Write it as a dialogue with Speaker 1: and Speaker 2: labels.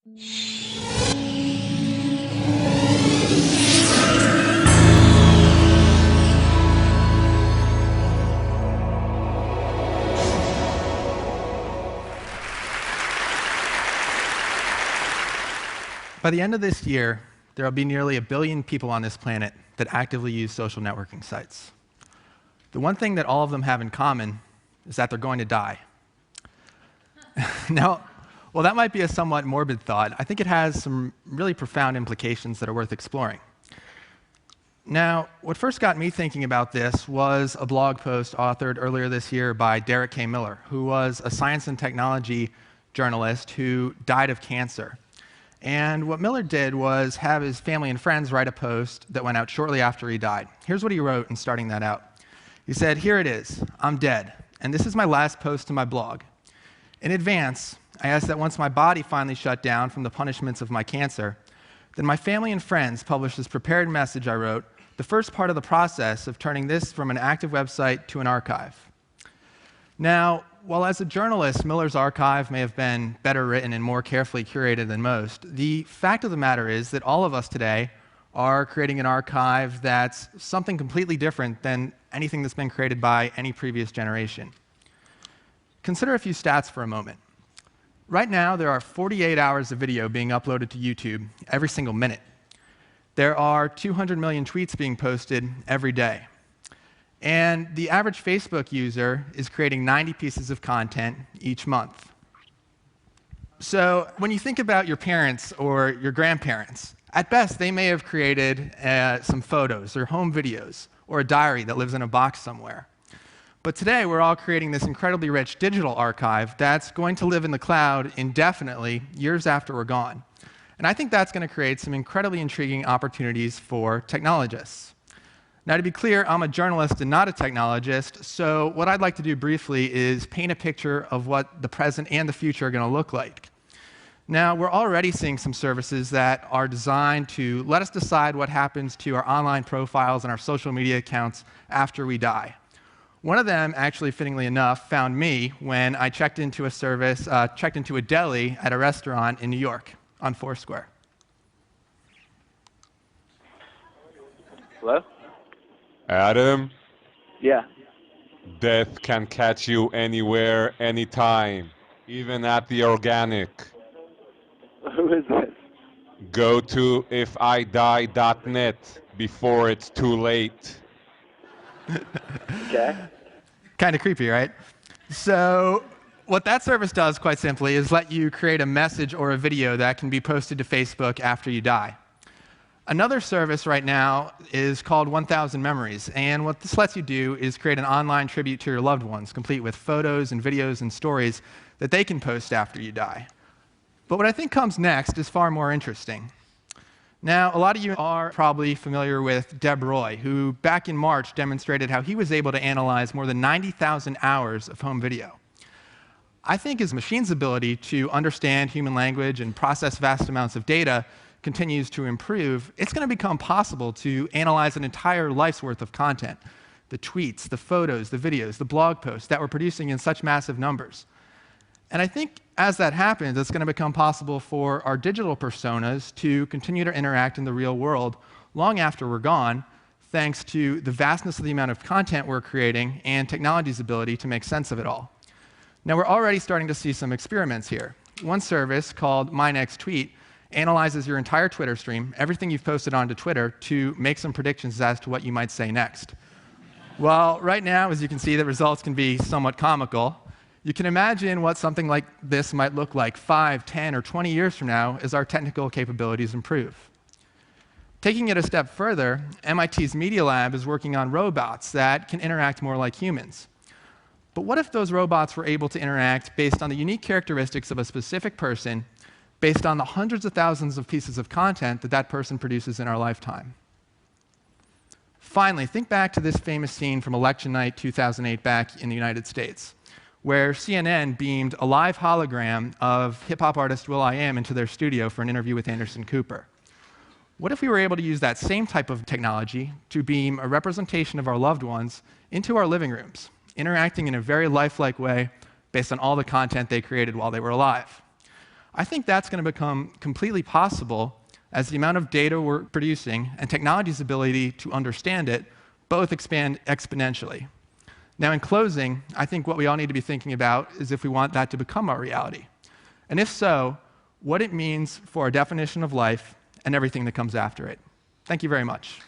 Speaker 1: By the end of this year, there will be nearly 1 billion people on this planet that actively use social networking sites. The one thing that all of them have in common is that they're going to die. Now, while that might be a somewhat morbid thought, I think it has some really profound implications that are worth exploring. Now, what first got me thinking about this was a blog post authored earlier this year by Derek K. Miller, who was a science and technology journalist who died of cancer. And what Miller did was have his family and friends write a post that went out shortly after he died. Here's what he wrote in starting that out. He said, "Here it is. I'm dead, and this is my last post to my blog. In advance, I ask that once my body finally shut down from the punishments of my cancer, then my family and friends publish this prepared message I wrote, the first part of the process of turning this from an active website to an archive." Now, while as a journalist, Miller's archive may have been better written and more carefully curated than most, the fact of the matter is that all of us today are creating an archive that's something completely different than anything that's been created by any previous generation. Consider a few stats for a moment. Right now, there are 48 hours of video being uploaded to YouTube every single minute. There are 200 million tweets being posted every day. And the average Facebook user is creating 90 pieces of content each month. So when you think about your parents or your grandparents, at best, they may have created some photos or home videos or a diary that lives in a box somewhere. But today, we're all creating this incredibly rich digital archive that's going to live in the cloud indefinitely, years after we're gone. And I think that's going to create some incredibly intriguing opportunities for technologists. Now, to be clear, I'm a journalist and not a technologist, so what I'd like to do briefly is paint a picture of what the present and the future are going to look like. Now, we're already seeing some services that are designed to let us decide what happens to our online profiles and our social media accounts after we die. One of them, actually fittingly enough, found me when I checked into a deli at a restaurant in New York on Foursquare.
Speaker 2: Hello?
Speaker 3: Adam,
Speaker 2: Yeah.
Speaker 3: death can catch you anywhere, anytime, even at the organic.
Speaker 2: Who is this?
Speaker 3: Go to ifidie.net before it's too late.
Speaker 2: Okay.
Speaker 1: Kind of creepy, right? So what that service does, quite simply, is let you create a message or a video that can be posted to Facebook after you die. Another service right now is called 1000 Memories, and what this lets you do is create an online tribute to your loved ones, complete with photos and videos and stories that they can post after you die. But what I think comes next is far more interesting. Now, a lot of you are probably familiar with Deb Roy, who back in March demonstrated how he was able to analyze more than 90,000 hours of home video. I think as machine's ability to understand human language and process vast amounts of data continues to improve, it's going to become possible to analyze an entire life's worth of content, the tweets, the photos, the videos, the blog posts that we're producing in such massive numbers. And I think as that happens, it's going to become possible for our digital personas to continue to interact in the real world long after we're gone, thanks to the vastness of the amount of content we're creating and technology's ability to make sense of it all. Now, we're already starting to see some experiments here. One service called My Next Tweet analyzes your entire Twitter stream, everything you've posted onto Twitter, to make some predictions as to what you might say next. Well, right now, as you can see, the results can be somewhat comical. You can imagine what something like this might look like 5, 10, or 20 years from now as our technical capabilities improve. Taking it a step further, MIT's Media Lab is working on robots that can interact more like humans. But what if those robots were able to interact based on the unique characteristics of a specific person, based on the hundreds of thousands of pieces of content that that person produces in our lifetime? Finally, think back to this famous scene from election night 2008 back in the United States, where CNN beamed a live hologram of hip-hop artist will.i.am into their studio for an interview with Anderson Cooper. What if we were able to use that same type of technology to beam a representation of our loved ones into our living rooms, interacting in a very lifelike way based on all the content they created while they were alive? I think that's going to become completely possible as the amount of data we're producing and technology's ability to understand it both expand exponentially. Now, in closing, I think what we all need to be thinking about is if we want that to become our reality. And if so, what it means for our definition of life and everything that comes after it. Thank you very much.